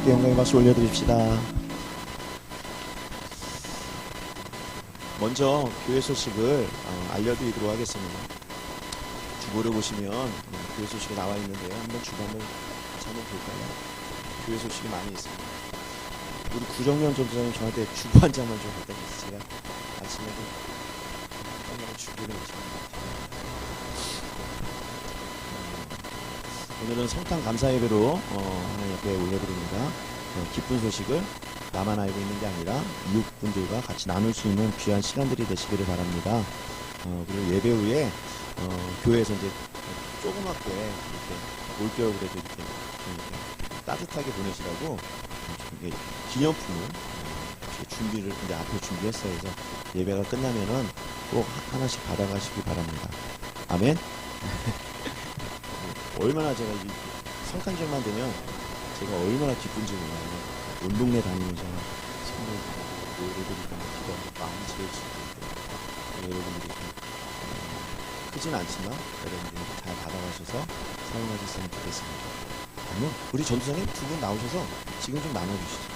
하나님께 영광의 박수 올려드립시다. 먼저 교회 소식을 알려드리도록 하겠습니다. 주보를 보시면 교회 소식이 나와 있는데요. 한번 주보를 한번 볼까요? 교회 소식이 많이 있습니다. 우리 구정면 전도사님 저한테 주보 한 장만 좀 갖다 주세요. 제가 아침에도 주보를 오늘은 성탄 감사 예배로 하나님 앞에 올려드립니다. 기쁜 소식을 나만 알고 있는 게 아니라 이웃분들과 같이 나눌 수 있는 귀한 시간들이 되시기를 바랍니다. 그리고 예배 후에 교회에서 이제 조그맣게 이렇게 올겨울 그래도 이렇게 따뜻하게 보내시라고 기념품을 준비를 이제 앞에 준비했어요. 그래서 예배가 끝나면은 꼭 하나씩 받아가시기 바랍니다. 아멘. 얼마나 제가 이 성탄절만 되면 제가 얼마나 기쁜지 몰라요. 온 동네 다니면서 선물 드리고 노래드리고 기도하고 마음이 채워지고 여러분들이 크진 않지만 여러분들이 잘 받아가셔서 사용하셨으면 좋겠습니다. 아니요, 우리 전도사님 두 분 나오셔서 지금 좀 나눠주시죠.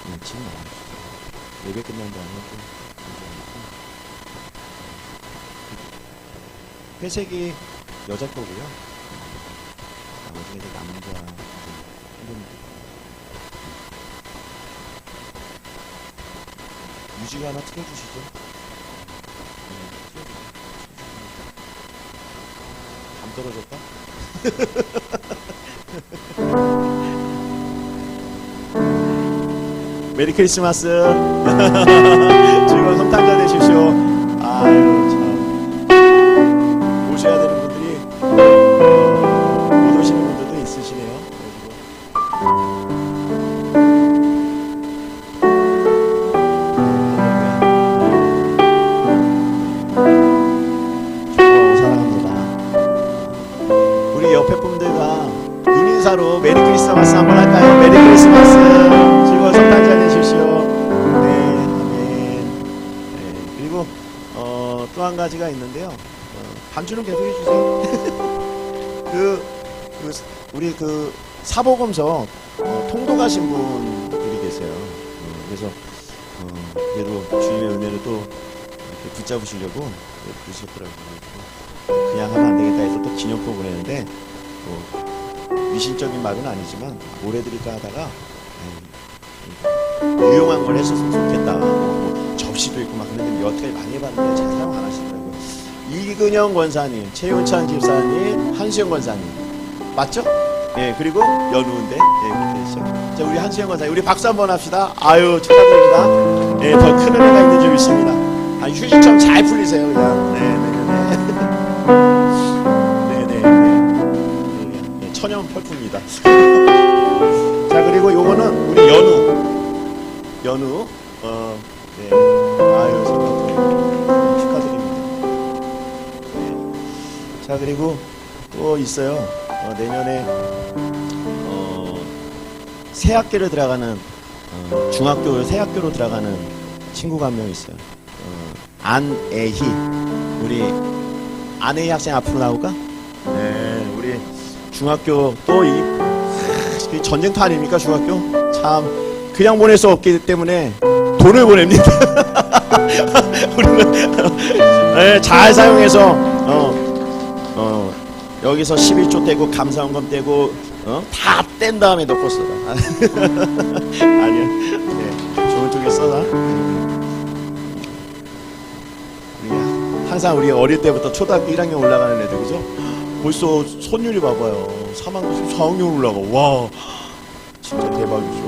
네, 지금 나눠주시죠. 예배 끝난 다음에 좀 회색이 여자 거고요. 나머지는 이제 남자 분들. 유지가 하나 틀어주시죠. 감 떨어졌다. 메리 크리스마스. 즐거운 성탄절 되십시오. 아유 참 오셔야 되는 분들이 못 오시는 분들도 있으시네요. 로 메리 크리스마스 한번 할까요? 메리 크리스마스. 즐거운 성탄절 되십시오. 네, 아멘. 네, 그리고 또 한 가지가 있는데요. 반주는 계속 해주세요. 우리 사복음서 통도 가신 분들이 계세요. 그래서 그래도 주님의 은혜를 또 이렇게 붙잡으시려고 부르셨더라고요. 그냥 하면 안 되겠다 해서 또 기념품 보내는데 미신적인 말은 아니지만 오래 드릴까 하다가 유용한 걸 했었으면 좋겠다. 접시도 있고 막 그런데 여태까지 많이 해봤는데 잘 사용 안 하시더라고요. 이근영 권사님, 최윤찬 집사님, 한수영 권사님 맞죠? 예, 그리고 연우인데 예, 이렇게 되시죠. 자, 우리 한수영 권사님 우리 박수 한번 합시다. 아유 축하드립니다. 예, 더 큰 은혜가 있는 줄 믿습니다. 휴식처럼 잘 풀리세요 그냥. 네네네. 천연 펄프입니다. 자, 그리고 요거는 우리 연우 네. 아유 축하드립니다. 네. 자, 그리고 또 있어요. 내년에 새학교를 들어가는 새학교로 들어가는 친구가 한 명 있어요. 안애희. 우리 안애희 학생 앞으로 나올까? 네, 우리 중학교 또 이 전쟁터 아닙니까? 중학교 참 그냥 보낼 수 없기 때문에 돈을 보냅니다. 우리는 네, 잘 사용해서 여기서 11조 떼고 감사원금 떼고 다 뗀 다음에 넣고 써라. 아니요, 네, 좋은 쪽에 써라. 항상 우리 어릴 때부터 초등학교 1학년 올라가는 애들 그죠? 벌써 손율이 봐봐요. 3학년, 4학년 올라가. 와, 진짜 대박이죠.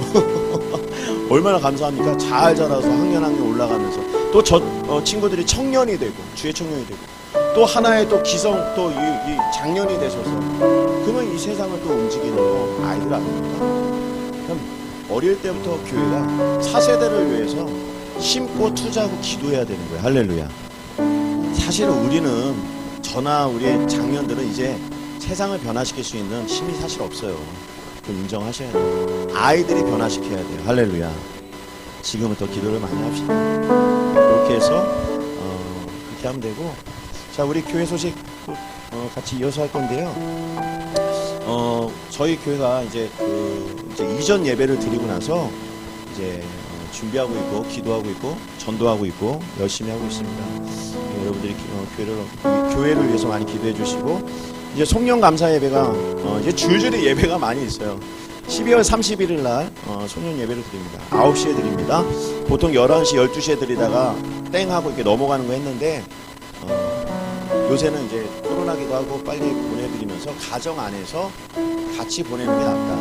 얼마나 감사합니까? 잘 자라서 학년 올라가면서 또 친구들이 청년이 되고 주의 청년이 되고 또 하나의 또 기성 또 이 장년이 되셔서 그러면 이 세상을 또 움직이는 아이들 아닙니까? 그럼 어릴 때부터 교회가 4세대를 위해서 심고 투자하고 기도해야 되는 거예요. 할렐루야. 사실은 우리는 저나 우리의 장년들은 이제 세상을 변화시킬 수 있는 힘이 사실 없어요. 그걸 인정하셔야 돼요. 아이들이 변화시켜야 돼요. 할렐루야. 지금부터 기도를 많이 합시다. 그렇게 해서 그렇게 하면 되고, 자, 우리 교회 소식 같이 이어서 할 건데요. 저희 교회가 이제 이제 이전 예배를 드리고 나서 이제 준비하고 있고 기도하고 있고 전도하고 있고 열심히 하고 있습니다. 여러분들이 교회를 위해서 많이 기도해 주시고 이제 송년 감사 예배가 이제 줄줄이 예배가 많이 있어요. 12월 31일 날 송년 예배를 드립니다. 9시에 드립니다. 보통 11시, 12시에 드리다가 땡 하고 이렇게 넘어가는 거 했는데 요새는 이제 코로나기도 하고 빨리 보내드리면서 가정 안에서 같이 보내는 게 낫다.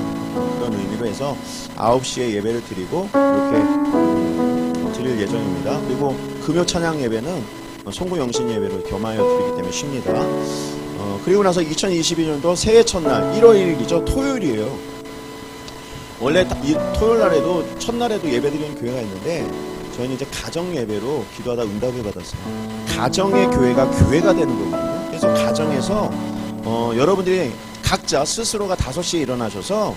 그런 의미로 해서 9시에 예배를 드리고 이렇게 드릴 예정입니다. 그리고 금요 찬양 예배는 송구 영신 예배를 겸하여 드리기 때문에 쉽니다. 그리고 나서 2022년도 새해 첫날 1월 1일이죠. 토요일이에요. 원래 이 토요일 날에도 첫날에도 예배 드리는 교회가 있는데 저희는 이제 가정 예배로 기도하다 응답을 받았어요. 가정의 교회가 되는 거거든요. 그래서 가정에서 여러분들이 각자 스스로가 5시에 일어나셔서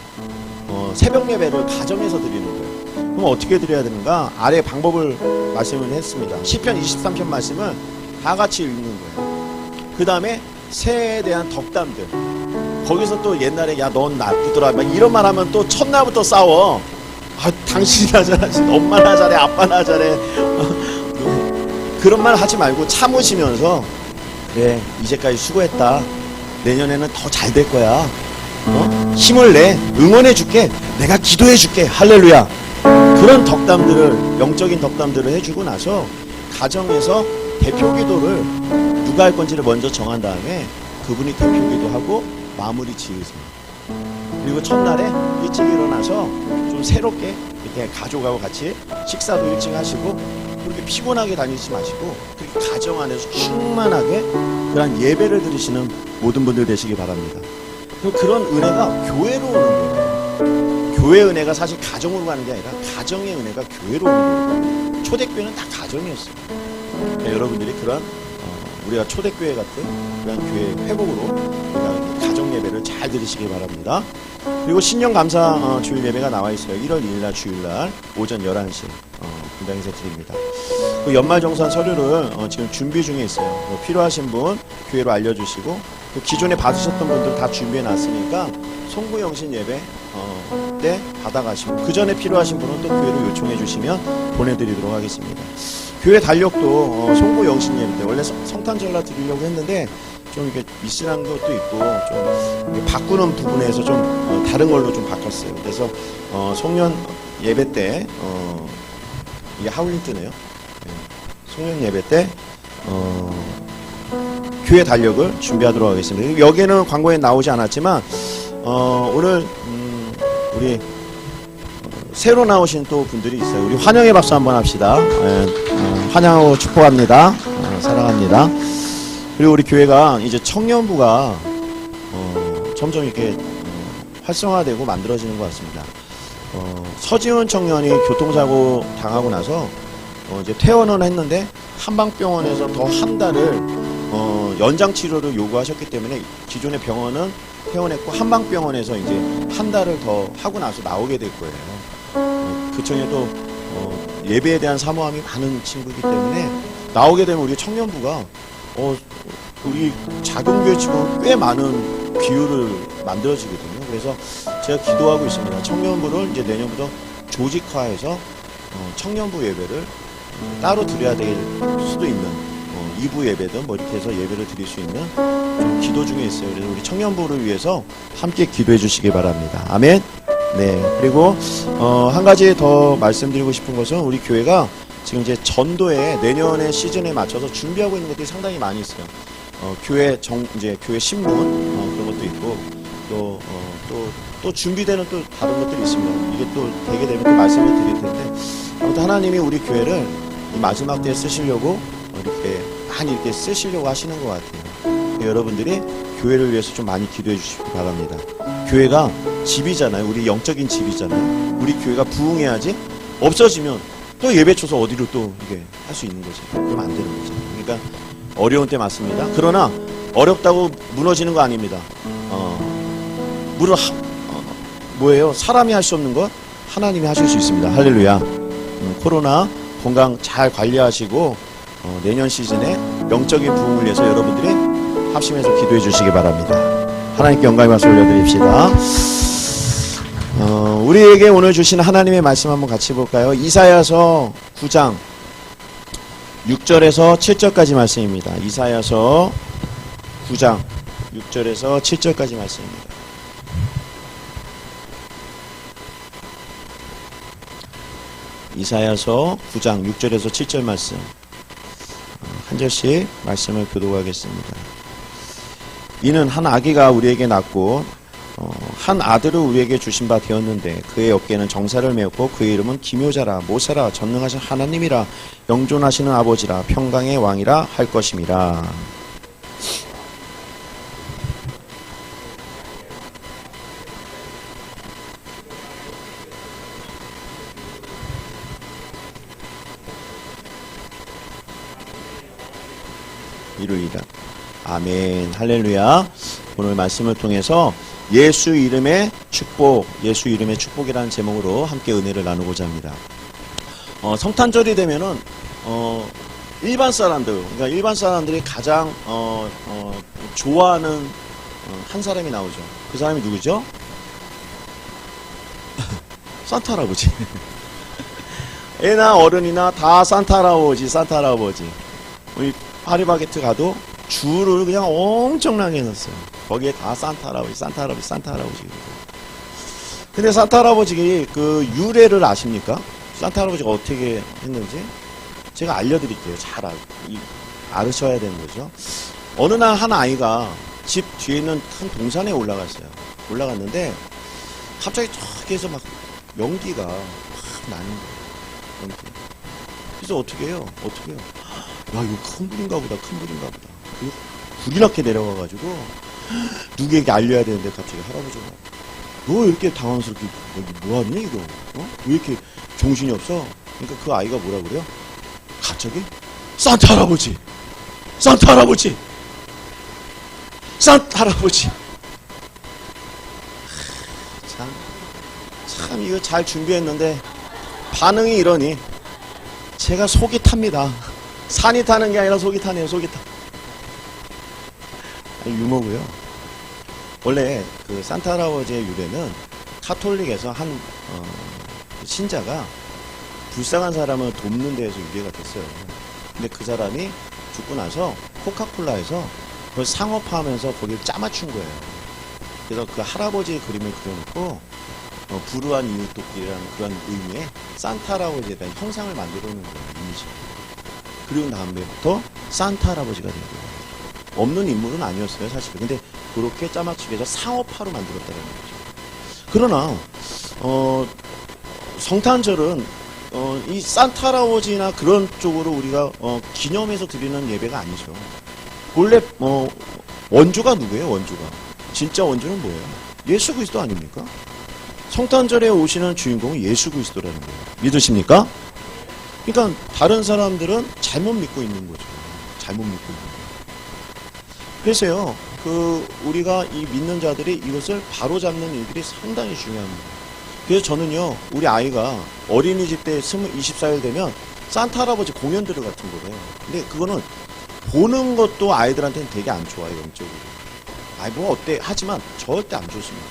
새벽 예배를 가정에서 드리는 거예요. 그럼 어떻게 드려야 되는가? 아래 방법을 말씀을 했습니다. 시편 23편 말씀을 다 같이 읽는 거예요. 그 다음에 새해에 대한 덕담들. 거기서 또 옛날에 야 넌 나쁘더라 막 이런 말 하면 또 첫날부터 싸워. 아 당신이나 잘하지 엄마나 잘해 아빠나 잘해 그런 말 하지 말고 참으시면서 그래 이제까지 수고했다. 내년에는 더 잘 될 거야. 힘을 내 응원해 줄게. 내가 기도해 줄게. 할렐루야. 그런 덕담들을 영적인 덕담들을 해주고 나서 가정에서 대표 기도를 누가 할 건지를 먼저 정한 다음에 그분이 대표 기도하고 마무리 지으세요. 그리고 첫날에 일찍 일어나서 좀 새롭게 이렇게 가족하고 같이 식사도 일찍 하시고 그렇게 피곤하게 다니지 마시고 그렇게 가정 안에서 충만하게 그런 예배를 드리시는 모든 분들 되시기 바랍니다. 그런 은혜가 교회로 오는 거예요. 교회 은혜가 사실 가정으로 가는 게 아니라 가정의 은혜가 교회로 오는 거예요. 초대교회는 다 가정이었어요. 그러니까 여러분들이 그런 우리가 초대교회 같은 그런 교회 회복으로 우리가 가정 예배를 잘 드리시기 바랍니다. 그리고 신년 감사 주일 예배가 나와 있어요. 1월 2일 날 주일 날 오전 11시 분당에서 드립니다. 그 연말정산 서류를 지금 준비 중에 있어요. 필요하신 분 교회로 알려주시고 기존에 받으셨던 분들 다 준비해 놨으니까 송구 영신 예배 때 받아가시고 그 전에 필요하신 분은 또 교회로 요청해 주시면 보내드리도록 하겠습니다. 교회 달력도 송구 영신 예배 때 원래 성탄 전라 드리려고 했는데 좀 이렇게 미스한 것도 있고 좀 바꾸는 부분에서 좀 다른 걸로 좀 바꿨어요. 그래서 송년 예배 때 이게 하울링 뜨네요. 송년 예배 때 교회 달력을 준비하도록 하겠습니다. 여기에는 광고에 나오지 않았지만 오늘 우리 새로 나오신 또 분들이 있어요. 우리 환영의 박수 한번 합시다. 환영하고 축복합니다. 사랑합니다. 그리고 우리 교회가 이제 청년부가 점점 이렇게 활성화되고 만들어지는 것 같습니다. 서지훈 청년이 교통사고 당하고 나서 이제 퇴원을 했는데 한방병원에서 더 한 달을 연장 치료를 요구하셨기 때문에 기존의 병원은 퇴원했고 한방병원에서 이제 한 달을 더 하고 나서 나오게 될 거예요. 그 청에 또 예배에 대한 사모함이 많은 친구이기 때문에 나오게 되면 우리 청년부가 우리 작은 교회 치고 꽤 많은 비율을 만들어지거든요. 그래서 제가 기도하고 있습니다. 청년부를 이제 내년부터 조직화해서 청년부 예배를 따로 드려야 될 수도 있는 2부 예배든 뭐 이렇게 해서 예배를 드릴 수 있는 좀 기도 중에 있어요. 그래서 우리 청년부를 위해서 함께 기도해 주시기 바랍니다. 아멘. 네. 그리고 한 가지 더 말씀드리고 싶은 것은 우리 교회가 지금 이제 전도에 내년의 시즌에 맞춰서 준비하고 있는 것들이 상당히 많이 있어요. 이제 교회 신문 그런 것도 있고 또 준비되는 또 다른 것들이 있습니다. 이게 또 되게 되면 또 말씀을 드릴 텐데 아무튼 하나님이 우리 교회를 이 마지막 때에 쓰시려고 이렇게 많이 이렇게 쓰시려고 하시는 것 같아요. 여러분들이 교회를 위해서 좀 많이 기도해 주시기 바랍니다. 교회가 집이잖아요. 우리 영적인 집이잖아요. 우리 교회가 부흥해야지 없어지면 또 예배 쳐서 어디로 또 이게 할 수 있는 거지. 그러면 안 되는 거죠. 그러니까 어려운 때 맞습니다. 그러나 어렵다고 무너지는 거 아닙니다. 뭐예요? 사람이 할 수 없는 것 하나님이 하실 수 있습니다. 할렐루야. 코로나 건강 잘 관리하시고 내년 시즌에 영적인 부흥을 위해서 여러분들이 합심해서 기도해 주시기 바랍니다. 하나님께 영광의 말씀 올려드립시다. 우리에게 오늘 주신 하나님의 말씀 한번 같이 볼까요? 이사야서 9장 6절에서 7절까지 말씀입니다. 이사야서 9장 6절에서 7절까지 말씀입니다. 이사야서 9장 6절에서 7절 말씀 한 절씩 말씀을 교독하겠습니다. 이는 한 아기가 우리에게 낳고 한 아들을 우리에게 주신 바 되었는데 그의 어깨에는 정사를 메었고 그의 이름은 기묘자라 모세라 전능하신 하나님이라 영존하시는 아버지라 평강의 왕이라 할 것임이라. 이루리라. 아멘. 할렐루야. 오늘 말씀을 통해서 예수 이름의 축복, 예수 이름의 축복이라는 제목으로 함께 은혜를 나누고자 합니다. 성탄절이 되면은 일반 사람들, 그러니까 일반 사람들이 가장 좋아하는 한 사람이 나오죠. 그 사람이 누구죠? 산타 할아버지. 애나 어른이나 다 산타 할아버지, 산타 할아버지. 우리 파리바게트 가도 줄을 그냥 엄청나게 해놨어요. 거기에 다 산타 할아버지, 산타 할아버지, 산타 할아버지. 근데 산타 할아버지 그 유래를 아십니까? 산타 할아버지가 어떻게 했는지 제가 알려드릴게요. 잘 알으셔야 되는 거죠. 어느 날 한 아이가 집 뒤에 있는 큰 동산에 올라갔어요. 올라갔는데 갑자기 저기에서 막 연기가 막 나는 거예요. 연기. 그래서 어떻게 해요? 야, 이거 큰 불인가 보다, 큰 불인가 보다. 그리고 불이 나게 내려가가지고 누구에게 알려야 되는데 갑자기 할아버지가 너 이렇게 당황스럽게 뭐하니 이거? 왜 이렇게 정신이 없어? 그러니까 그 아이가 뭐라 그래요? 갑자기 산타 할아버지, 산타 할아버지, 산타 할아버지. 참 이거 잘 준비했는데 반응이 이러니 제가 속이 탑니다. 산이 타는 게 아니라 속이 타네요. 속이 타. 유머고요. 원래 그 산타 할아버지의 유래는 카톨릭에서 한 신자가 불쌍한 사람을 돕는 데에서 유래가 됐어요. 근데 그 사람이 죽고 나서 코카콜라에서 그걸 상업화하면서 거기를 짜맞춘 거예요. 그래서 그 할아버지의 그림을 그려놓고 불우한 이웃돕기라는 그런 의미의 산타 할아버지에 대한 형상을 만들어 놓은 거예요. 이미지. 그리고 다음에부터 산타 할아버지가 된 거예요. 없는 인물은 아니었어요, 사실. 근데 그렇게 짜맞추기 위해서 상업화로 만들었다는 거죠. 그러나 성탄절은 이 산타 할아버지나 그런 쪽으로 우리가 기념해서 드리는 예배가 아니죠. 원래 원조가 누구예요? 원조가 진짜 원조는 뭐예요? 예수 그리스도 아닙니까? 성탄절에 오시는 주인공은 예수 그리스도라는 거예요. 믿으십니까? 그러니까 다른 사람들은 잘못 믿고 있는 거죠. 잘못 믿고 있는 거예요. 그래서요, 우리가 이 믿는 자들이 이것을 바로잡는 일들이 상당히 중요합니다. 그래서 저는요, 우리 아이가 어린이집 때 24일 되면 산타 할아버지 공연들을 같은 거래요. 근데 그거는 보는 것도 아이들한테는 되게 안 좋아요, 영적으로. 아이, 뭐 어때? 하지만 절대 안 좋습니다.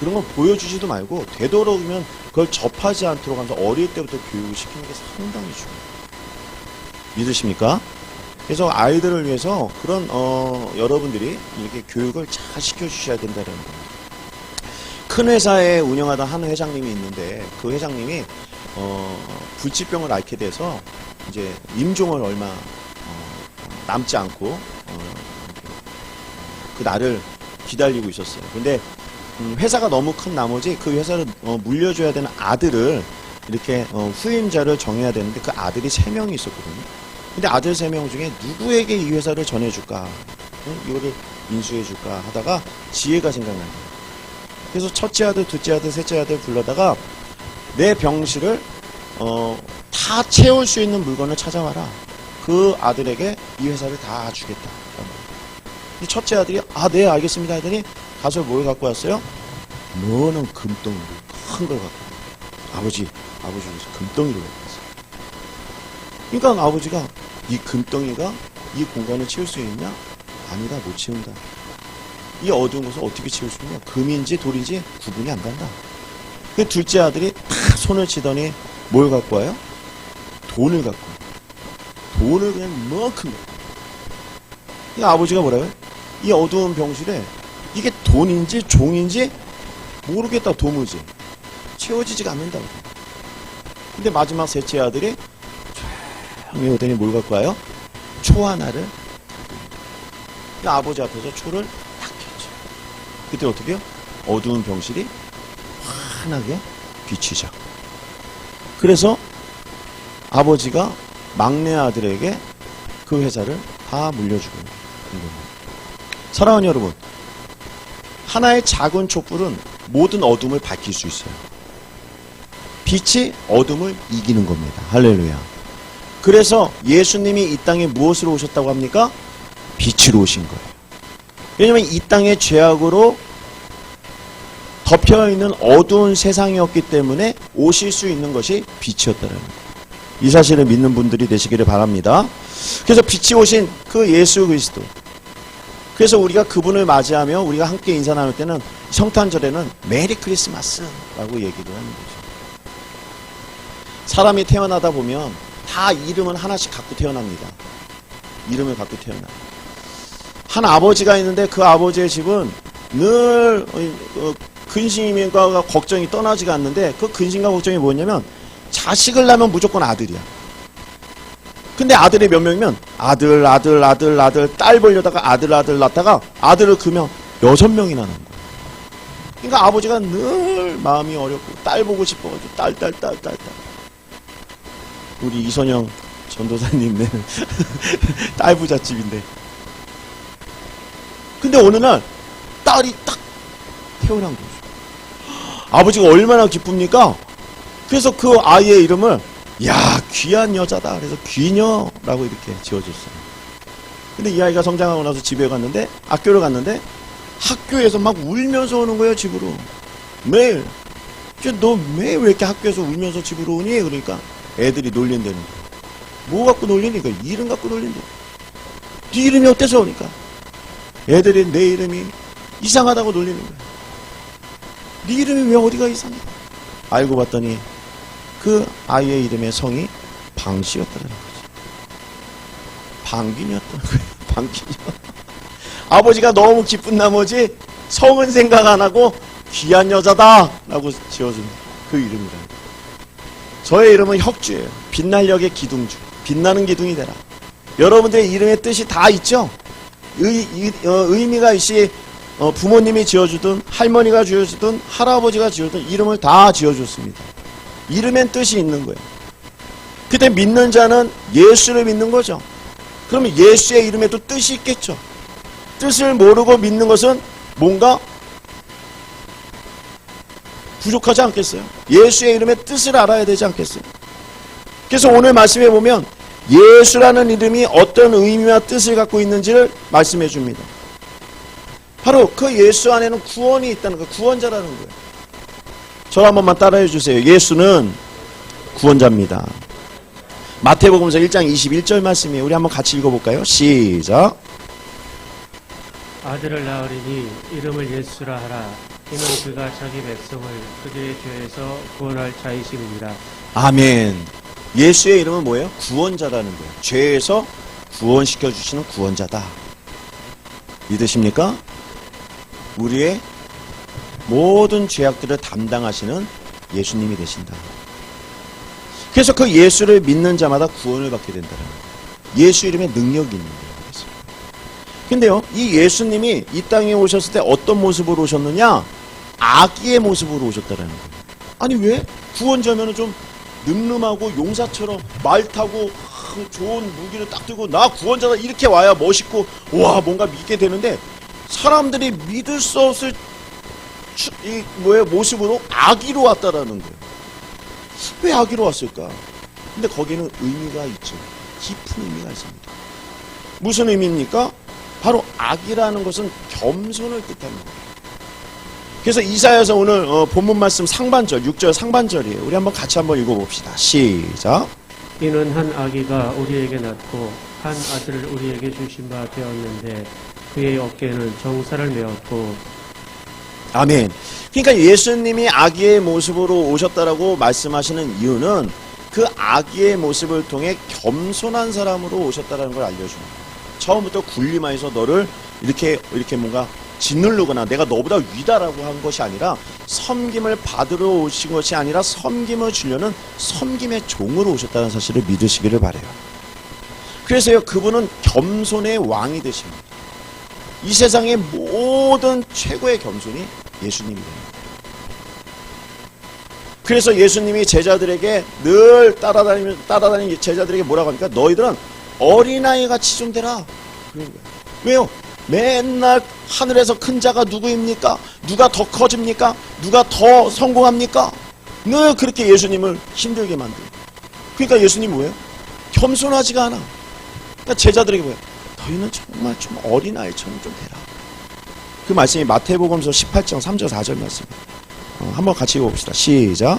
그런 건 보여주지도 말고 되도록이면 그걸 접하지 않도록 하면서 어릴 때부터 교육을 시키는 게 상당히 중요해요. 믿으십니까? 그래서 아이들을 위해서 그런 여러분들이 이렇게 교육을 잘 시켜주셔야 된다는 겁니다. 큰 회사에 운영하던 한 회장님이 있는데 그 회장님이 불치병을 앓게 돼서 이제 임종을 얼마 남지 않고 그 날을 기다리고 있었어요. 근데 회사가 너무 큰 나머지 그 회사를 물려줘야 되는 아들을 이렇게 후임자를 정해야 되는데 그 아들이 3명이 있었거든요. 근데 아들 3명 중에 누구에게 이 회사를 전해줄까, 이거를 인수해줄까 하다가 지혜가 생각난 거예요. 그래서 첫째 아들, 둘째 아들, 셋째 아들 불러다가 내 병실을 다 채울 수 있는 물건을 찾아와라. 그 아들에게 이 회사를 다 주겠다. 근데 첫째 아들이 네 알겠습니다 하더니 가서 뭘 갖고 왔어요? 너는 금덩이 큰 걸 갖고 왔어요. 아버지께서 금덩이를 갖고 왔어요. 그러니까 아버지가 이 금덩이가 이 공간을 채울 수 있냐? 아니다, 못 채운다. 이 어두운 곳을 어떻게 채울 수 있냐? 금인지 돌인지 구분이 안 간다. 그 둘째 아들이 탁 손을 치더니 뭘 갖고 와요? 돈을 갖고 와요. 돈을 그냥 이만큼 갖고 와요. 이 아버지가 뭐라고요? 이 어두운 병실에 이게 돈인지 종인지 모르겠다 도무지 채워지지가 않는다고. 근데 마지막 셋째 아들이 조용히 오더니 뭘 갖고 와요? 초 하나를. 그러니까 아버지 앞에서 초를 딱 켰죠. 그때 어떻게 해요? 어두운 병실이 환하게 빛이 져. 그래서 아버지가 막내 아들에게 그 회사를 다 물려주고 있는 겁니다. 사랑하는 여러분, 하나의 작은 촛불은 모든 어둠을 밝힐 수 있어요. 빛이 어둠을 이기는 겁니다. 할렐루야. 그래서 예수님이 이 땅에 무엇으로 오셨다고 합니까? 빛으로 오신 거예요. 왜냐하면 이 땅의 죄악으로 덮여있는 어두운 세상이었기 때문에 오실 수 있는 것이 빛이었다는 거예요. 이 사실을 믿는 분들이 되시기를 바랍니다. 그래서 빛이 오신 그 예수 그리스도, 그래서 우리가 그분을 맞이하며 우리가 함께 인사 나눌 때는 성탄절에는 메리 크리스마스라고 얘기를 하는 거죠. 사람이 태어나다 보면 다 이름은 하나씩 갖고 태어납니다. 이름을 갖고 태어나요. 한 아버지가 있는데 그 아버지의 집은 늘 근심과 걱정이 떠나지가 않는데, 그 근심과 걱정이 뭐냐면 자식을 낳으면 무조건 아들이야. 근데 아들이 몇 명이면 아들 딸 보려다가 아들 낳다가 아들을 크면 6명이나 낳는 거야. 그러니까 아버지가 늘 마음이 어렵고 딸 보고 싶어가지고 딸. 우리 이선영 전도사님네 딸 부잣집인데, 근데 어느 날 딸이 딱 태어난 거죠. 아버지가 얼마나 기쁩니까? 그래서 그 아이의 이름을 야 귀한 여자다 그래서 귀녀라고 이렇게 지어줬어요. 근데 이 아이가 성장하고 나서 집에 갔는데, 학교를 갔는데 학교에서 막 울면서 오는 거예요. 집으로 매일. 너 매일 왜 이렇게 학교에서 울면서 집으로 오니? 그러니까 애들이 놀린다는 거야. 뭐 갖고 놀리니까 이름 갖고 놀린대. 네 이름이 어때서? 그러니까 애들이 내 이름이 이상하다고 놀리는 거야. 네 이름이 왜 어디가 이상해? 알고 봤더니 그 아이의 이름의 성이 방씨였다는 거지. 방귀녀였다는 거예요. 방귀녀. 아버지가 너무 기쁜 나머지 성은 생각 안 하고 귀한 여자다 라고 지어준 그 이름이라는 거예요. 저의 이름은 혁주예요. 빛날 역의 기둥주. 빛나는 기둥이 되라. 여러분들의 이름의 뜻이 다 있죠? 의미가 있이 부모님이 지어주든 할머니가 지어주든 할아버지가 지어주든 이름을 다 지어줬습니다. 이름엔 뜻이 있는 거예요. 그때 믿는 자는 예수를 믿는 거죠. 그러면 예수의 이름에도 뜻이 있겠죠. 뜻을 모르고 믿는 것은 뭔가 부족하지 않겠어요? 예수의 이름의 뜻을 알아야 되지 않겠어요? 그래서 오늘 말씀해 보면 예수라는 이름이 어떤 의미와 뜻을 갖고 있는지를 말씀해 줍니다. 바로 그 예수 안에는 구원이 있다는 거예요. 구원자라는 거예요. 저 한 번만 따라해 주세요. 예수는 구원자입니다. 마태복음서 1장 21절 말씀이에요. 우리 한번 같이 읽어볼까요? 시작. 아들을 낳으리니 이름을 예수라 하라. 이는 그가 자기 백성을 그들의 죄에서 구원할 자이심이니라. 아멘. 예수의 이름은 뭐예요? 구원자라는 거예요. 죄에서 구원시켜 주시는 구원자다. 믿으십니까? 우리의 모든 죄악들을 담당하시는 예수님이 되신다. 그래서 그 예수를 믿는 자마다 구원을 받게 된다는 거예요. 예수 이름에 능력이 있는 거예요. 근데요, 이 예수님이 이 땅에 오셨을 때 어떤 모습으로 오셨느냐? 아기의 모습으로 오셨다는 거예요. 아니 왜? 구원자면은 좀 늠름하고 용사처럼 말 타고 좋은 무기를 딱 들고 나 구원자다 이렇게 와야 멋있고 와 뭔가 믿게 되는데, 사람들이 믿을 수 없을 모습으로 아기로 왔다라는 거예요. 왜 아기로 왔을까? 근데 거기는 의미가 있죠. 깊은 의미가 있습니다. 무슨 의미입니까? 바로 아기라는 것은 겸손을 뜻하는 거예요. 그래서 이사야서 오늘 본문 말씀 상반절 6절 상반절이에요. 우리 한번 같이 한번 읽어봅시다. 시작. 이는 한 아기가 우리에게 낳고 한 아들을 우리에게 주신 바 되었는데 그의 어깨에는 정사를 메었고 아멘. 그러니까 예수님이 아기의 모습으로 오셨다라고 말씀하시는 이유는 그 아기의 모습을 통해 겸손한 사람으로 오셨다라는 걸 알려주는 거예요. 처음부터 군림하여서 너를 이렇게 뭔가 짓누르거나 내가 너보다 위다라고 한 것이 아니라 섬김을 받으러 오신 것이 아니라 섬김을 주려는 섬김의 종으로 오셨다는 사실을 믿으시기를 바라요. 그래서요, 그분은 겸손의 왕이 되십니다. 이 세상의 모든 최고의 겸손이 예수님입니다. 그래서 예수님이 제자들에게 늘 따라다니는 제자들에게 뭐라고 합니까? 너희들은 어린아이 같이 좀 되라. 그런 거예요. 왜요? 맨날 하늘에서 큰 자가 누구입니까? 누가 더 커집니까? 누가 더 성공합니까? 늘 그렇게 예수님을 힘들게 만들고. 그러니까 예수님이 뭐예요? 겸손하지가 않아. 그러니까 제자들에게 뭐예요? 너희는 정말 좀 어린아이처럼 좀 되라. 그 말씀이 마태복음서 18장 3절 4절 말씀입니다. 한번 같이 읽어봅시다. 시작.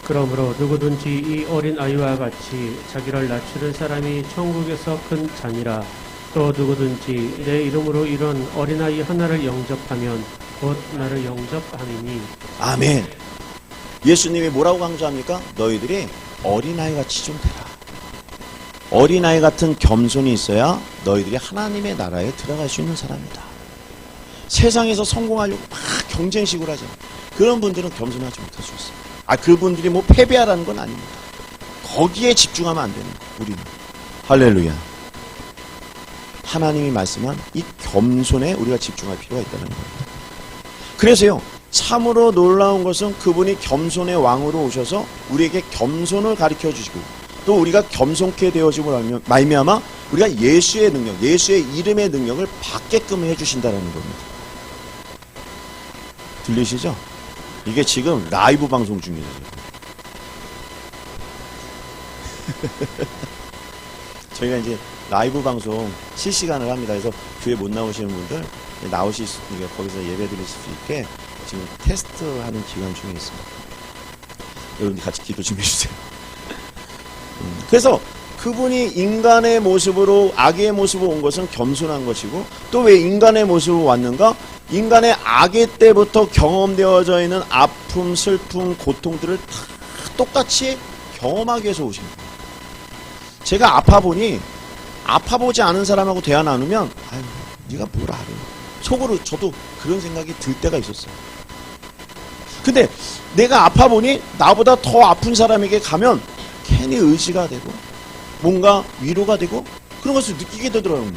그러므로 누구든지 이 어린 아이와 같이 자기를 낮추는 사람이 천국에서 큰 자니라. 또 누구든지 내 이름으로 이런 어린아이 하나를 영접하면 곧 나를 영접함이니. 아멘. 예수님이 뭐라고 강조합니까? 너희들이 어린아이 같이 좀 되라. 어린아이 같은 겸손이 있어야 너희들이 하나님의 나라에 들어갈 수 있는 사람이다. 세상에서 성공하려고 막 경쟁식으로 하잖아요. 그런 분들은 겸손하지 못할 수 있어요. 그분들이 뭐 패배하라는 건 아닙니다. 거기에 집중하면 안 되는 거예요. 우리는. 할렐루야. 하나님이 말씀한 이 겸손에 우리가 집중할 필요가 있다는 겁니다. 그래서요, 참으로 놀라운 것은 그분이 겸손의 왕으로 오셔서 우리에게 겸손을 가르쳐 주시고 또 우리가 겸손케 되어짐으로 말미암아 우리가 예수의 능력, 예수의 이름의 능력을 받게끔 해주신다는 겁니다. 들리시죠? 이게 지금 라이브 방송 중이에요. 저희가 이제 라이브 방송 실시간을 합니다. 그래서 교회 못 나오시는 분들 거기서 예배 드릴 수 있게 지금 테스트하는 기간 중에 있습니다. 여러분들 같이 기도 좀 해주세요. 그래서 그분이 인간의 모습으로 악의 모습으로 온 것은 겸손한 것이고 또 왜 인간의 모습으로 왔는가? 인간의 악의 때부터 경험되어져 있는 아픔, 슬픔, 고통들을 다 똑같이 경험하기 위해서 오신 거예요. 제가 아파보지 않은 사람하고 대화 나누면 아유, 네가 뭘 알아. 속으로 저도 그런 생각이 들 때가 있었어요. 근데 내가 아파보니 나보다 더 아픈 사람에게 가면 괜히 의지가 되고 뭔가 위로가 되고 그런 것을 느끼게 되더라고요.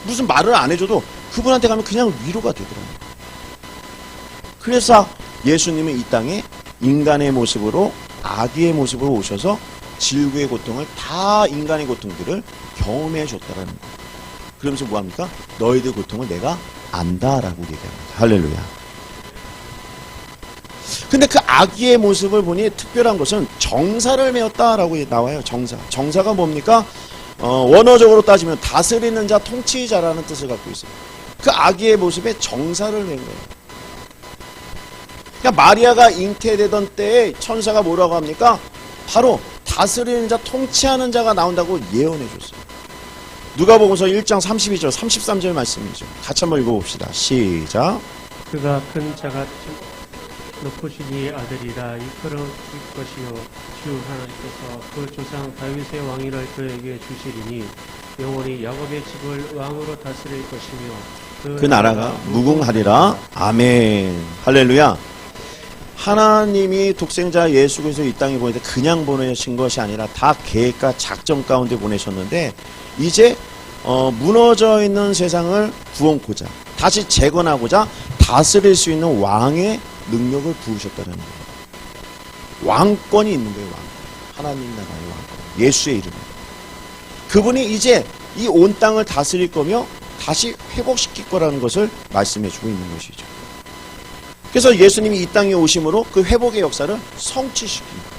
무슨 말을 안 해줘도 그분한테 가면 그냥 위로가 되더라고요. 그래서 예수님은 이 땅에 인간의 모습으로 아기의 모습으로 오셔서 질구의 고통을 다 인간의 고통들을 경험해 줬다라는 거예요. 그러면서 뭐합니까? 너희들 고통을 내가 안다라고 얘기합니다. 할렐루야. 근데 그 아기의 모습을 보니 특별한 것은 정사를 메었다라고 나와요. 정사가 뭡니까? 원어적으로 따지면 다스리는 자, 통치자라는 뜻을 갖고 있어요. 그 아기의 모습에 정사를 맨 거예요. 그러니까 마리아가 잉태되던 때에 천사가 뭐라고 합니까? 바로 다스리는 자, 통치하는 자가 나온다고 예언해 줬어요. 누가복음서 1장 32절, 33절 말씀이죠. 같이 한번 읽어봅시다. 시작. 그가 큰 자가 높으신 이의 아들이라 이끌어 줄 것이요 주 하나님께서 그 조상 다윗의 왕위를 그에게 주시리니 영원히 야곱의 집을 왕으로 다스릴 것이며 그 나라가 무궁하리라. 아멘. 할렐루야. 하나님이 독생자 예수 그리스도 이 땅에 보낼 때 그냥 보내신 것이 아니라 다 계획과 작전 가운데 보내셨는데 이제 무너져 있는 세상을 구원코자 다시 재건하고자 다스릴 수 있는 왕의 능력을 부으셨다는 거예요. 왕권이 있는 거예요. 왕권. 하나님 나라의 왕권. 예수의 이름에. 그분이 이제 이 온 땅을 다스릴 거며 다시 회복시킬 거라는 것을 말씀해주고 있는 것이죠. 그래서 예수님이 이 땅에 오심으로 그 회복의 역사를 성취시킵니다.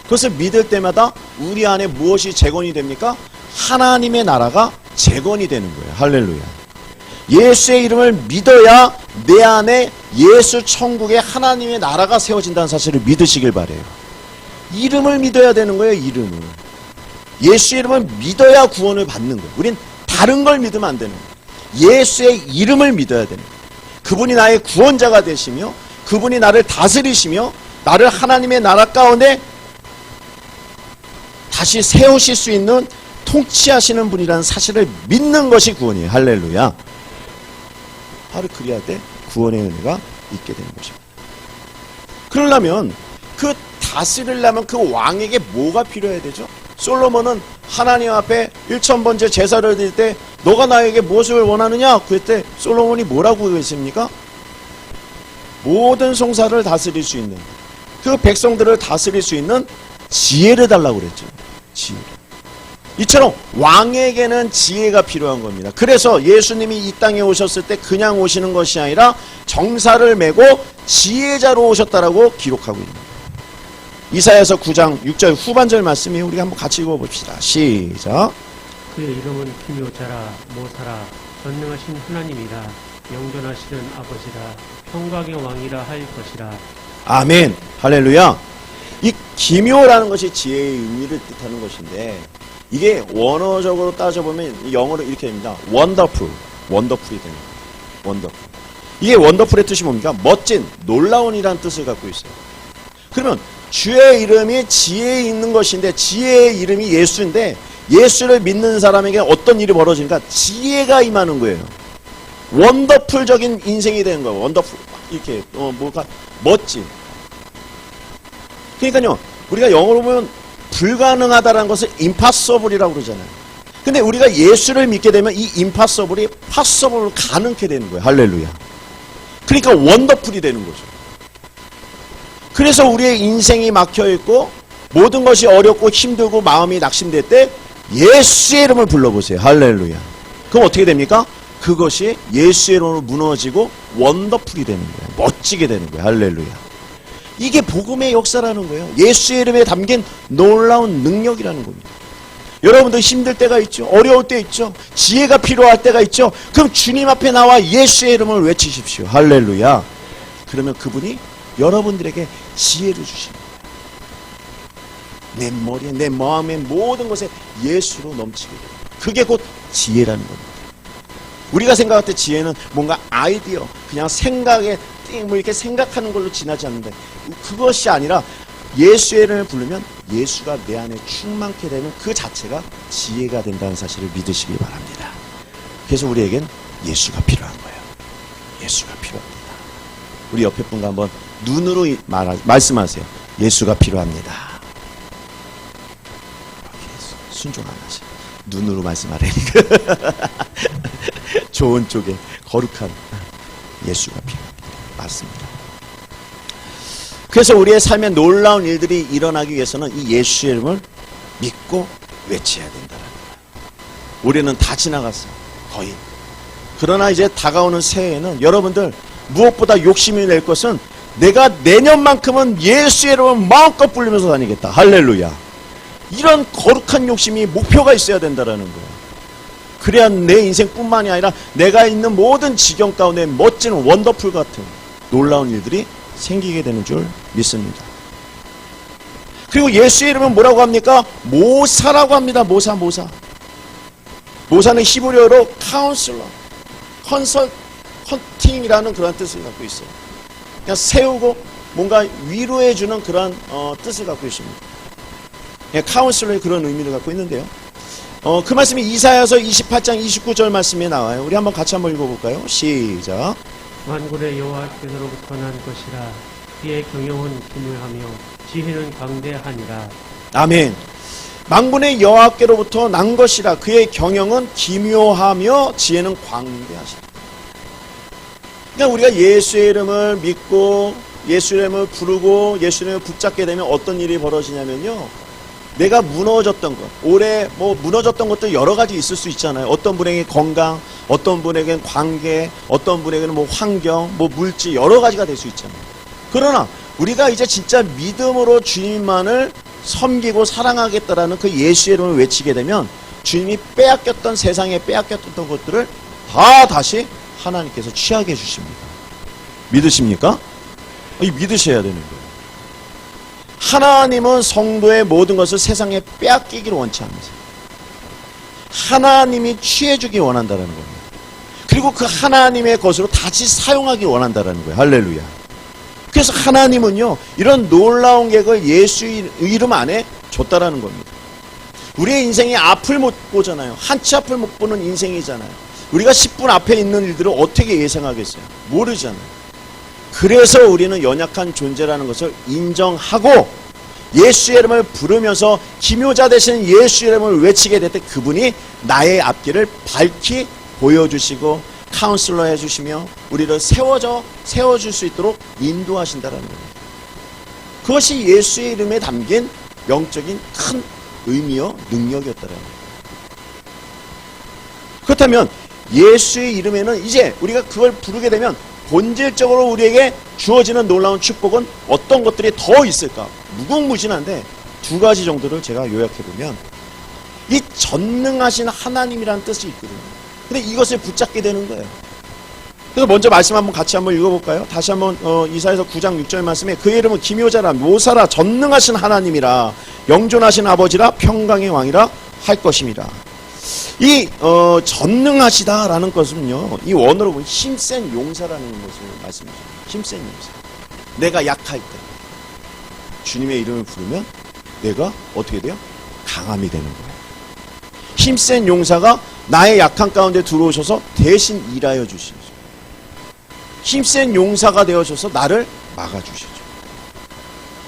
그것을 믿을 때마다 우리 안에 무엇이 재건이 됩니까? 하나님의 나라가 재건이 되는 거예요. 할렐루야. 예수의 이름을 믿어야 내 안에 예수 천국의 하나님의 나라가 세워진다는 사실을 믿으시길 바래요. 이름을 믿어야 되는 거예요. 이름을. 예수의 이름을 믿어야 구원을 받는 거예요. 우린 다른 걸 믿으면 안 되는 거예요. 예수의 이름을 믿어야 됩니다. 그분이 나의 구원자가 되시며 그분이 나를 다스리시며 나를 하나님의 나라 가운데 다시 세우실 수 있는 통치하시는 분이라는 사실을 믿는 것이 구원이에요. 할렐루야. 바로 그래야 돼 구원의 은혜가 있게 되는 것입니다. 그러려면 그 다스리려면 그 왕에게 뭐가 필요해야 되죠? 솔로몬은 하나님 앞에 1000번째 제사를 드릴 때 너가 나에게 무엇을 원하느냐? 그때 솔로몬이 뭐라고 했습니까? 모든 송사를 다스릴 수 있는 그 백성들을 다스릴 수 있는 지혜를 달라고 그랬죠. 지혜. 이처럼 왕에게는 지혜가 필요한 겁니다. 그래서 예수님이 이 땅에 오셨을 때 그냥 오시는 것이 아니라 정사를 메고 지혜자로 오셨다라고 기록하고 있습니다. 이사야서 9장 6절 후반절 말씀이 우리가 한번 같이 읽어봅시다. 시작. 그의 이름은 기묘자라 모사라 전능하신 하나님이라 영존하시는 아버지라 평강의 왕이라 할 것이라. 아멘. 할렐루야. 이 기묘라는 것이 지혜의 의미를 뜻하는 것인데 이게 원어적으로 따져보면 영어로 이렇게 됩니다. 원더풀. 원더풀이 됩니다. 원더풀. 이게 원더풀의 뜻이 뭡니까? 멋진, 놀라운이라는 뜻을 갖고 있어요. 그러면 주의 이름이 지혜에 있는 것인데 지혜의 이름이 예수인데 예수를 믿는 사람에게 어떤 일이 벌어지니까 지혜가 임하는 거예요. 원더풀적인 인생이 되는 거예요. 원더풀. 이렇게 뭐가 멋진. 그러니까요. 우리가 영어로 보면 불가능하다라는 것을 impossible이라고 그러잖아요. 근데 우리가 예수를 믿게 되면 이 impossible이 possible로 가능케 되는 거예요. 할렐루야. 그러니까 원더풀이 되는 거죠. 그래서 우리의 인생이 막혀있고 모든 것이 어렵고 힘들고 마음이 낙심될 때 예수의 이름을 불러보세요. 할렐루야. 그럼 어떻게 됩니까? 그것이 예수의 이름으로 무너지고 원더풀이 되는 거예요. 멋지게 되는 거예요. 할렐루야. 이게 복음의 역사라는 거예요. 예수의 이름에 담긴 놀라운 능력이라는 겁니다. 여러분들 힘들 때가 있죠. 어려울 때 있죠. 지혜가 필요할 때가 있죠. 그럼 주님 앞에 나와 예수의 이름을 외치십시오. 할렐루야. 그러면 그분이 여러분들에게 지혜를 주십니다. 내 머리에 내 마음의 모든 것에 예수로 넘치게 돼요. 그게 곧 지혜라는 겁니다. 우리가 생각할 때 지혜는 뭔가 아이디어, 그냥 생각에 뭐 이렇게 생각하는 걸로 지나지 않는데 그것이 아니라 예수의 이름을 부르면 예수가 내 안에 충만케 되는 그 자체가 지혜가 된다는 사실을 믿으시기 바랍니다. 그래서 우리에겐 예수가 필요한 거예요. 예수가 필요합니다. 우리 옆에 분과 한번 눈으로 말씀하세요. 예수가 필요합니다. 순종 안 하세요. 눈으로 말씀하라니까. 좋은 쪽에 거룩한 예수가 필요합니다. 맞습니다. 그래서 우리의 삶에 놀라운 일들이 일어나기 위해서는 이 예수의 이름을 믿고 외쳐야 된다는 거예요. 올해는 다 지나갔어요. 거의. 그러나 이제 다가오는 새해에는 여러분들 무엇보다 욕심이 낼 것은 내가 내년만큼은 예수의 이름을 마음껏 불리면서 다니겠다. 할렐루야. 이런 거룩한 욕심이 목표가 있어야 된다는 거예요. 그래야 내 인생뿐만이 아니라 내가 있는 모든 지경 가운데 멋진 원더풀 같은 놀라운 일들이 생기게 되는 줄 믿습니다. 그리고 예수의 이름은 뭐라고 합니까? 모사라고 합니다. 모사. 모사는 히브리어로 카운슬러, 컨팅이라는 그런 뜻을 갖고 있어요. 그냥 세우고 뭔가 위로해주는 그런 뜻을 갖고 있습니다. 카운슬러의 그런 의미를 갖고 있는데요. 그 말씀이 이사야서 28장 29절 말씀에 나와요. 우리 한번 같이 한번 읽어볼까요? 시작. 만군의 여호와께로부터 난 것이라 그의 경영은 기묘하며 지혜는 광대하니라. 아멘. 만군의 여호와께로부터 난 것이라 그의 경영은 기묘하며 지혜는 광대하시라. 그러니까 우리가 예수의 이름을 믿고 예수의 이름을 부르고 예수의 이름을 붙잡게 되면 어떤 일이 벌어지냐면요. 내가 무너졌던 것, 올해 무너졌던 것도 여러 가지 있을 수 있잖아요. 어떤 분에게 건강, 어떤 분에게는 관계, 어떤 분에게는 환경, 물질 여러 가지가 될 수 있잖아요. 그러나 우리가 이제 진짜 믿음으로 주님만을 섬기고 사랑하겠다라는 그 예수의 이름을 외치게 되면 주님이 빼앗겼던 세상에 빼앗겼던 것들을 다 다시 하나님께서 취하게 해주십니다. 믿으십니까? 믿으셔야 되는 거예요. 하나님은 성도의 모든 것을 세상에 빼앗기기를 원치 않으세요. 하나님이 취해주기 원한다는 겁니다. 그리고 그 하나님의 것으로 다시 사용하기 원한다라는 거예요. 할렐루야. 그래서 하나님은요, 이런 놀라운 계획을 예수 이름 안에 줬다라는 겁니다. 우리의 인생이 앞을 못 보잖아요. 한치 앞을 못 보는 인생이잖아요. 우리가 10분 앞에 있는 일들을 어떻게 예상하겠어요? 모르잖아요. 그래서 우리는 연약한 존재라는 것을 인정하고 예수의 이름을 부르면서 기묘자 되신 예수의 이름을 외치게 될 때 그분이 나의 앞길을 밝히 보여주시고 카운슬러 해주시며 우리를 세워줄 수 있도록 인도하신다는 겁니다. 그것이 예수의 이름에 담긴 영적인 큰 의미요 능력이었다는 겁니다. 그렇다면 예수의 이름에는 이제 우리가 그걸 부르게 되면 본질적으로 우리에게 주어지는 놀라운 축복은 어떤 것들이 더 있을까? 무궁무진한데 두 가지 정도를 제가 요약해보면 이 전능하신 하나님이라는 뜻이 있거든요. 근데 이것을 붙잡게 되는 거예요. 그래서 먼저 말씀 한번 같이 한번 읽어볼까요? 다시 한번 이사야서 9장 6절 말씀에 그의 이름은 기묘자라 묘사라 전능하신 하나님이라 영존하신 아버지라 평강의 왕이라 할 것입니다. 이 전능하시다라는 것은요, 이 원어로 보면 힘센 용사라는 것을 말씀하십니다. 힘센 용사. 내가 약할 때 주님의 이름을 부르면 내가 어떻게 돼요? 강함이 되는 거예요. 힘센 용사가 나의 약한 가운데 들어오셔서 대신 일하여 주시죠. 힘센 용사가 되어줘서 나를 막아주시죠.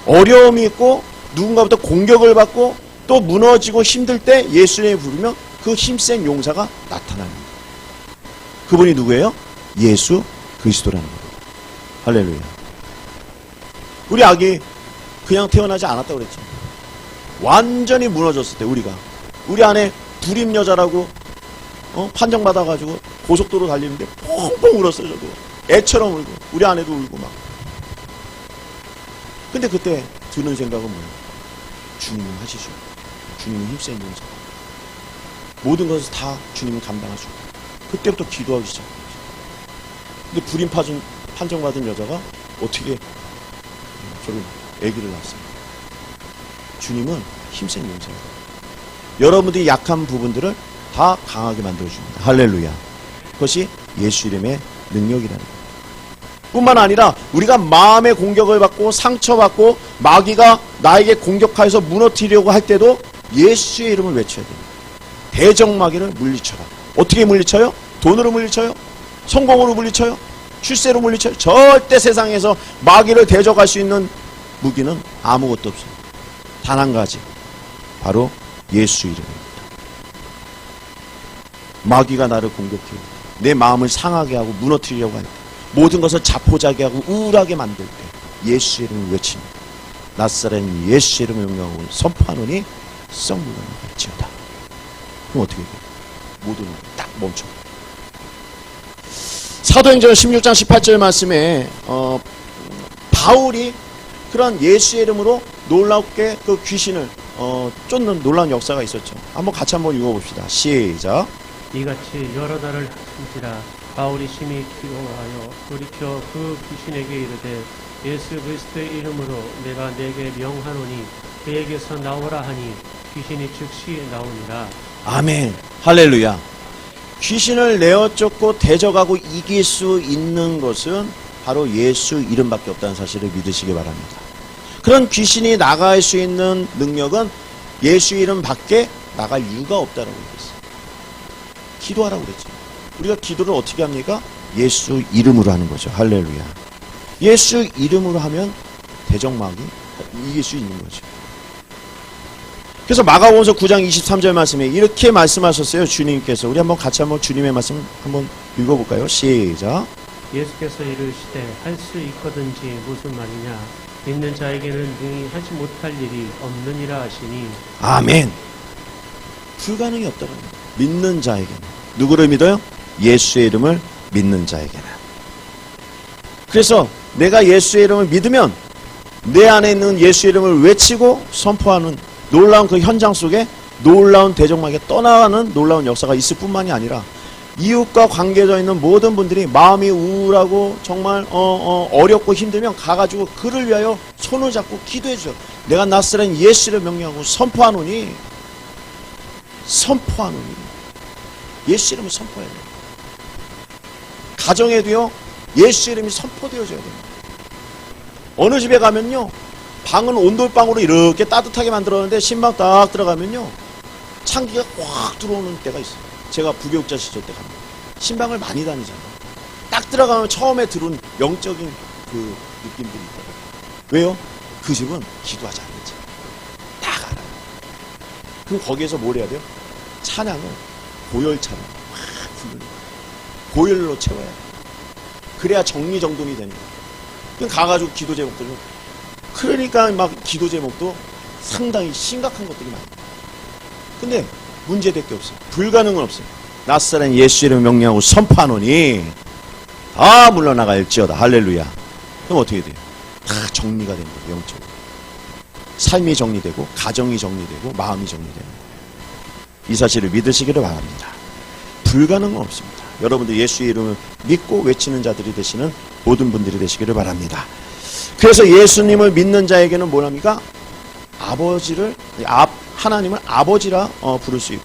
어려움이 있고 누군가부터 공격을 받고 또 무너지고 힘들 때 예수님을 부르면 그 힘센 용사가 나타납니다. 그분이 누구예요? 예수 그리스도라는 거예요. 할렐루야. 우리 아기 그냥 태어나지 않았다고 그랬죠. 완전히 무너졌을 때 우리 안에 불임 여자라고 판정받아가지고 고속도로 달리는데 펑펑 울었어요. 저도 애처럼 울고 우리 아내도 울고 막. 근데 그때 드는 생각은 뭐예요? 주님은 하시죠. 주님은 힘센 용사. 모든 것을 다 주님은 감당하시고. 그때부터 기도하기 시작합니다. 근데 불임 판정받은 여자가 어떻게 저를 아기를 낳았습니다. 주님은 힘센 용사예요. 여러분들이 약한 부분들을 다 강하게 만들어줍니다. 할렐루야. 그것이 예수 이름의 능력이라는 거예요. 뿐만 아니라 우리가 마음의 공격을 받고 상처받고 마귀가 나에게 공격하여서 무너뜨리려고 할 때도 예수의 이름을 외쳐야 됩니다. 대적마귀를 물리쳐라. 어떻게 물리쳐요? 돈으로 물리쳐요? 성공으로 물리쳐요? 출세로 물리쳐요? 절대 세상에서 마귀를 대적할 수 있는 무기는 아무것도 없어요. 단 한 가지. 바로 예수 이름입니다. 마귀가 나를 공격해요. 내 마음을 상하게 하고 무너뜨리려고 할 때, 모든 것을 자포자기하고 우울하게 만들 때 예수 이름을 외칩니다. 나사렛 예수 이름을 명령하고 선포하노니 썩물러는 갈지어다. 그럼 어떻게 돼요? 모든 딱 멈춰. 사도행전 16장 18절 말씀에 바울이 그런 예수의 이름으로 놀랍게 그 귀신을 쫓는 놀라운 역사가 있었죠. 한번 같이 한번 읽어봅시다. 시작. 이같이 여러 달을 하신지라 바울이 심히 기도하여 돌이켜 그 귀신에게 이르되 예수 그리스도의 이름으로 내가 내게 명하노니 그에게서 나오라 하니 귀신이 즉시 나오니라. 아멘. 할렐루야. 귀신을 내어 쫓고 대적하고 이길 수 있는 것은 바로 예수 이름밖에 없다는 사실을 믿으시기 바랍니다. 그런 귀신이 나갈 수 있는 능력은 예수 이름밖에 나갈 이유가 없다라고 그랬어요. 기도하라고 그랬죠. 우리가 기도를 어떻게 합니까? 예수 이름으로 하는 거죠. 할렐루야. 예수 이름으로 하면 대적마귀 이길 수 있는 거죠. 그래서 마가복음서 9장 23절 말씀에 이렇게 말씀하셨어요. 주님께서. 우리 한번 같이 한번 주님의 말씀 한번 읽어볼까요? 시작. 예수께서 이르시되 할 수 있거든지 무슨 말이냐 믿는 자에게는 능히 하지 못할 일이 없느니라 하시니. 아멘. 불가능이 없다는 거예요. 믿는 자에게는. 누구를 믿어요? 예수의 이름을 믿는 자에게는. 그래서 내가 예수의 이름을 믿으면 내 안에 있는 예수의 이름을 외치고 선포하는 놀라운 그 현장 속에 놀라운 대적마귀가 떠나가는 놀라운 역사가 있을 뿐만이 아니라 이웃과 관계되어 있는 모든 분들이 마음이 우울하고 정말 어렵고 힘들면 가가지고 그를 위하여 손을 잡고 기도해 주세요. 내가 나사렛 예수를 명령하고 선포하노니 예수 이름을 선포해야 돼요. 가정에도요, 예수 이름이 선포되어져야 됩니다. 어느 집에 가면요, 방은 온돌방으로 이렇게 따뜻하게 만들었는데 신방 딱 들어가면요, 찬기가 확 들어오는 때가 있어요. 제가 부교육자 시절 때 갑니다. 신방을 많이 다니잖아요. 딱 들어가면 처음에 들은 영적인 그 느낌들이 있더라고요. 왜요? 그 집은 기도하지 않는 집. 딱 알아요. 그럼 거기에서 뭘 해야 돼요? 찬양을 고열찬양 확 부르는 거예요. 고열로 채워야 돼요. 그래야 정리정돈이 되는 거예요. 그럼 가가지고 기도 제목들은, 그러니까 막 기도 제목도 상당히 심각한 것들이 많아요. 근데 문제될 게 없어요. 불가능은 없어요. 낯설은 예수 이름을 명령하고 선포하노니 다 물러나갈지어다. 할렐루야. 그럼 어떻게 돼요? 다 정리가 되는 거예요. 영적으로. 삶이 정리되고 가정이 정리되고 마음이 정리되는 거예요. 이 사실을 믿으시기를 바랍니다. 불가능은 없습니다. 여러분들 예수의 이름을 믿고 외치는 자들이 되시는 모든 분들이 되시기를 바랍니다. 그래서 예수님을 믿는 자에게는 뭐랍니까? 아버지를, 하나님을 아버지라 부를 수 있고,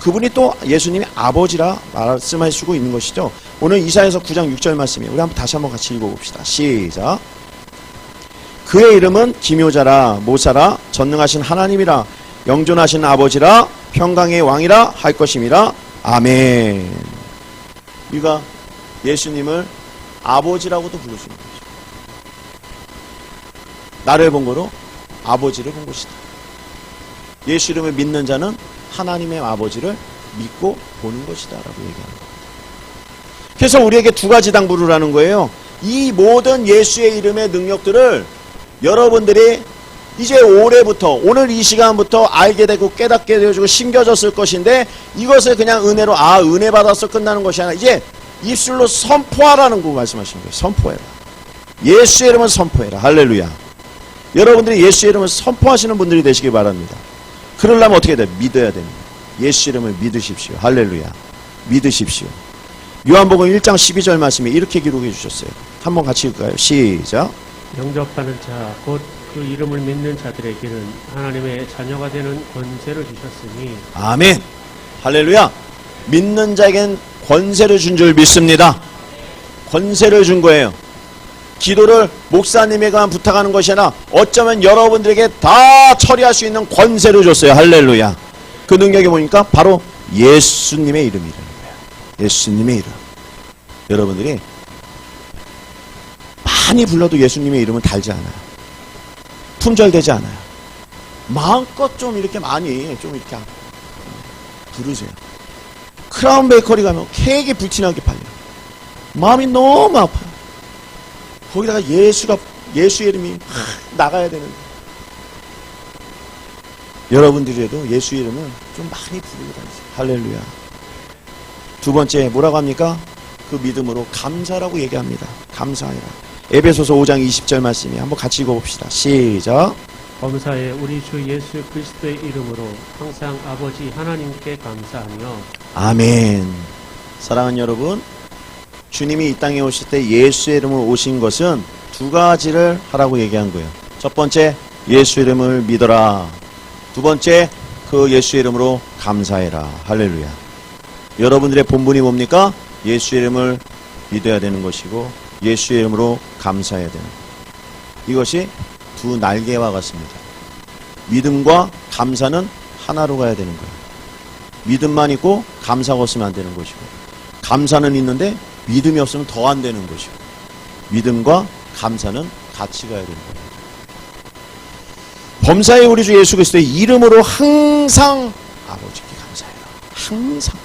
그분이 또 예수님이 아버지라 말씀하시고 있는 것이죠. 오늘 이사야서 9장 6절 말씀이에요. 우리 다시 한번 같이 읽어봅시다. 시작. 그의 이름은 기묘자라 모사라 전능하신 하나님이라 영존하신 아버지라 평강의 왕이라 할 것임이라. 아멘. 우리가 예수님을 아버지라고도 부를 수 있는 거죠. 나를 본 거로 아버지를 본 것이다. 예수 이름을 믿는 자는 하나님의 아버지를 믿고 보는 것이다 라고 얘기하는 겁니다. 그래서 우리에게 두 가지 당부를 하는 거예요. 이 모든 예수의 이름의 능력들을 여러분들이 이제 올해부터, 오늘 이 시간부터 알게 되고 깨닫게 되어지고 심겨졌을 것인데, 이것을 그냥 은혜로 은혜 받아서 끝나는 것이 아니라 이제 입술로 선포하라는 거 말씀하시는 거예요. 선포해라. 예수의 이름을 선포해라. 할렐루야. 여러분들이 예수의 이름을 선포하시는 분들이 되시길 바랍니다. 그러려면 어떻게 돼요? 믿어야 됩니다. 예수 이름을 믿으십시오. 할렐루야. 믿으십시오. 요한복음 1장 12절 말씀에 이렇게 기록해 주셨어요. 한번 같이 읽을까요? 시작. 영접하는 자, 곧 그 이름을 믿는 자들에게는 하나님의 자녀가 되는 권세를 주셨으니. 아멘. 할렐루야. 믿는 자에겐 권세를 준 줄 믿습니다. 권세를 준 거예요. 기도를 목사님에게만 부탁하는 것이 아니라 어쩌면 여러분들에게 다 처리할 수 있는 권세를 줬어요. 할렐루야. 그 능력이 뭐니까? 바로 예수님의 이름이라는 거예요. 예수님의 이름. 여러분들이 많이 불러도 예수님의 이름은 달지 않아요. 품절되지 않아요. 마음껏 좀 이렇게 많이 좀 이렇게 부르세요. 크라운 베이커리 가면 케이크 불티나게 팔려요. 마음이 너무 아파요. 거기다가 예수의 이름이 나가야 되는데, 여러분들이라도 예수의 이름은 좀 많이 부르고 다니세요. 할렐루야. 두 번째 뭐라고 합니까? 그 믿음으로 감사라고 얘기합니다. 감사해라. 에베소서 5장 20절 말씀이 한번 같이 읽어봅시다. 시작. 범사에 우리 주 예수 그리스도의 이름으로 항상 아버지 하나님께 감사하며. 아멘. 사랑하는 여러분, 주님이 이 땅에 오실 때 예수의 이름으로 오신 것은 두 가지를 하라고 얘기한 거예요. 첫 번째, 예수 이름을 믿어라. 두 번째, 그 예수 이름으로 감사해라. 할렐루야. 여러분들의 본분이 뭡니까? 예수 이름을 믿어야 되는 것이고 예수 이름으로 감사해야 되는 거예요. 이것이 두 날개와 같습니다. 믿음과 감사는 하나로 가야 되는 거예요. 믿음만 있고 감사가 없으면 안 되는 것이고, 감사는 있는데 믿음이 없으면 더 안 되는 것이고, 믿음과 감사는 같이 가야 되는 거예요. 범사에 우리 주 예수 그리스도의 이름으로 항상 아버지께 감사해라. 항상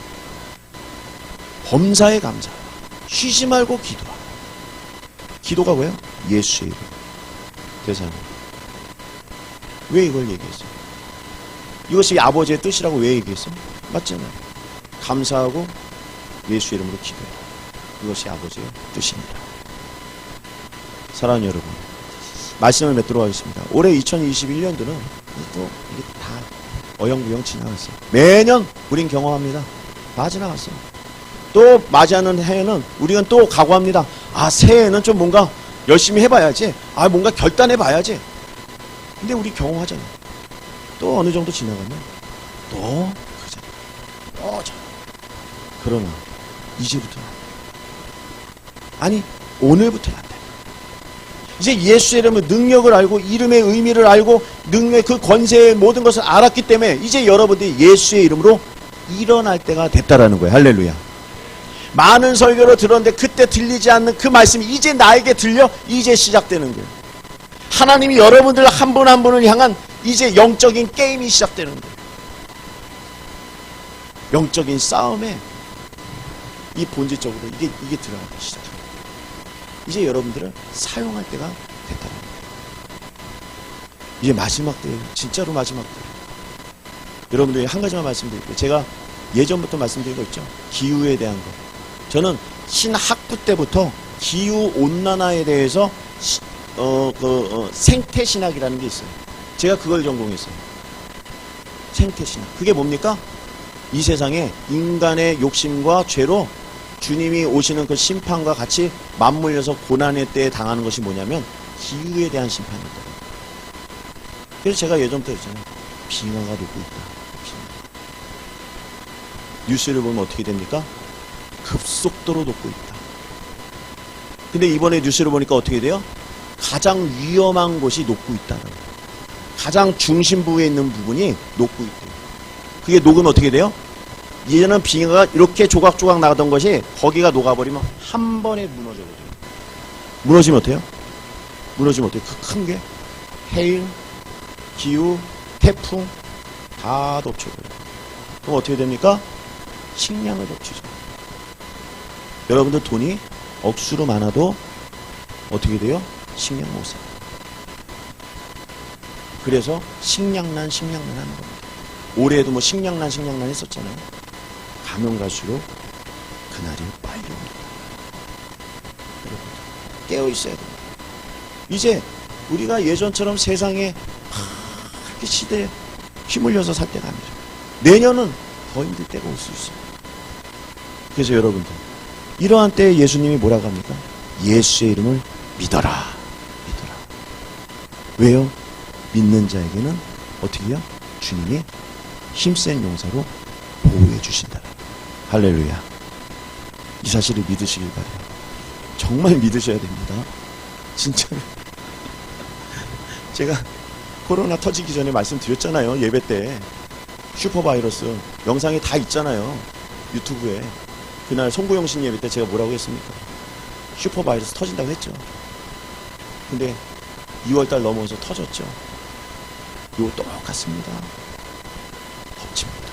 범사에 감사하라. 쉬지 말고 기도하라. 기도가 뭐예요? 예수의 이름. 대사님, 왜 이걸 얘기했어요? 이것이 아버지의 뜻이라고 왜 얘기했어요? 맞잖아요. 감사하고 예수 이름으로 기도해라. 이것이 아버지의 뜻입니다. 사랑하는 여러분, 말씀을 맺도록 하겠습니다. 올해 2021년도는 또 이게 다 어영부영 지나갔어요. 매년 우린 경험합니다. 다 지나갔어요. 또 맞이하는 해에는 우리는 또 각오합니다. 새해에는 좀 뭔가 열심히 해봐야지. 뭔가 결단해봐야지. 근데 우리 경험하잖아요. 또 어느 정도 지나가면 또 그러잖아요. 그러나 이제부터 아니, 오늘부터 난다. 이제 예수의 이름의 능력을 알고 이름의 의미를 알고 능력 그 권세의 모든 것을 알았기 때문에 이제 여러분들이 예수의 이름으로 일어날 때가 됐다라는 거예요. 할렐루야. 많은 설교를 들었는데 그때 들리지 않는 그 말씀이 이제 나에게 들려 이제 시작되는 거예요. 하나님이 여러분들 한 분 한 분을 향한 이제 영적인 게임이 시작되는 거예요. 영적인 싸움에 이 본질적으로 이게 들어가기 시작해요. 이제 여러분들을 사용할 때가 됐다는 거예요. 이제 마지막 때예요. 진짜로 마지막 때예요. 여러분들이 한 가지만 말씀드릴게요. 제가 예전부터 말씀드리고 있죠. 기후에 대한 거. 저는 신학부 때부터 기후 온난화에 대해서 생태신학이라는 게 있어요. 제가 그걸 전공했어요. 생태신학. 그게 뭡니까? 이 세상에 인간의 욕심과 죄로 주님이 오시는 그 심판과 같이 맞물려서 고난의 때에 당하는 것이 뭐냐면 기후에 대한 심판입니다. 그래서 제가 예전부터 했잖아요. 빙하가 녹고 있다. 뉴스를 보면 어떻게 됩니까? 급속도로 녹고 있다. 근데 이번에 뉴스를 보니까 어떻게 돼요? 가장 위험한 곳이 녹고 있다는 거예요. 가장 중심부에 있는 부분이 녹고 있대요. 그게 녹으면 어떻게 돼요? 예전에는 빙하가 이렇게 조각조각 나가던 것이 거기가 녹아버리면 한 번에 무너져버려요. 무너지면 어때요? 무너지면 어때요? 그 큰 게 해일, 기후, 태풍 다 덮쳐버려요. 그럼 어떻게 됩니까? 식량을 덮치죠. 여러분들 돈이 억수로 많아도 어떻게 돼요? 식량 못 사요. 그래서 식량난 하는 겁니다. 올해에도 뭐 식량난 했었잖아요. 가면 갈수록 그날이 빨리 옵니다. 여러분 깨어 있어야 됩니다. 이제 우리가 예전처럼 세상에 그렇게 시대에 휘물려서 살 때가 아니죠. 내년은 더 힘들 때가 올 수 있어요. 그래서 여러분들 이러한 때에 예수님이 뭐라고 합니까? 예수의 이름을 믿어라. 왜요? 믿는 자에게는 어떻게 해요? 주님이 힘센 용사로 보호해 주신다. 할렐루야. 이 사실을 믿으시길 바라요. 정말 믿으셔야 됩니다. 진짜로. 제가 코로나 터지기 전에 말씀드렸잖아요. 예배 때 슈퍼바이러스 영상이 다 있잖아요. 유튜브에. 그날 송구영신 예배 때 제가 뭐라고 했습니까? 슈퍼바이러스 터진다고 했죠. 근데 2월달 넘어서 터졌죠. 이거 똑같습니다. 덮칩니다.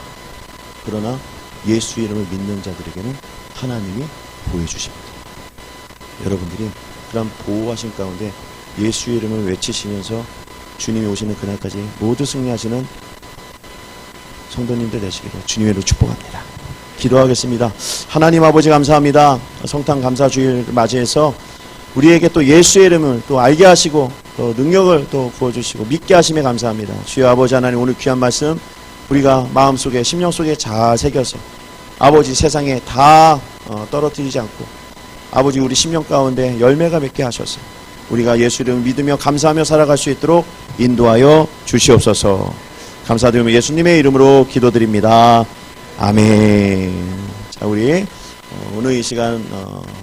그러나 예수 이름을 믿는 자들에게는 하나님이 보여주십니다. 여러분들이 그런 보호하신 가운데 예수 이름을 외치시면서 주님이 오시는 그날까지 모두 승리하시는 성도님들 되시기를 주님의 이름으로 축복합니다. 기도하겠습니다. 하나님 아버지 감사합니다. 성탄 감사주일 맞이해서 우리에게 또 예수의 이름을 또 알게 하시고 또 능력을 또 부어주시고 믿게 하심에 감사합니다. 주여 아버지 하나님 오늘 귀한 말씀 우리가 마음속에 심령 속에 잘 새겨서 아버지 세상에 다 떨어뜨리지 않고 아버지 우리 심령 가운데 열매가 맺게 하셔서 우리가 예수 이름을 믿으며 감사하며 살아갈 수 있도록 인도하여 주시옵소서. 감사드리며 예수님의 이름으로 기도드립니다. 아멘. 자, 우리 오늘 이 시간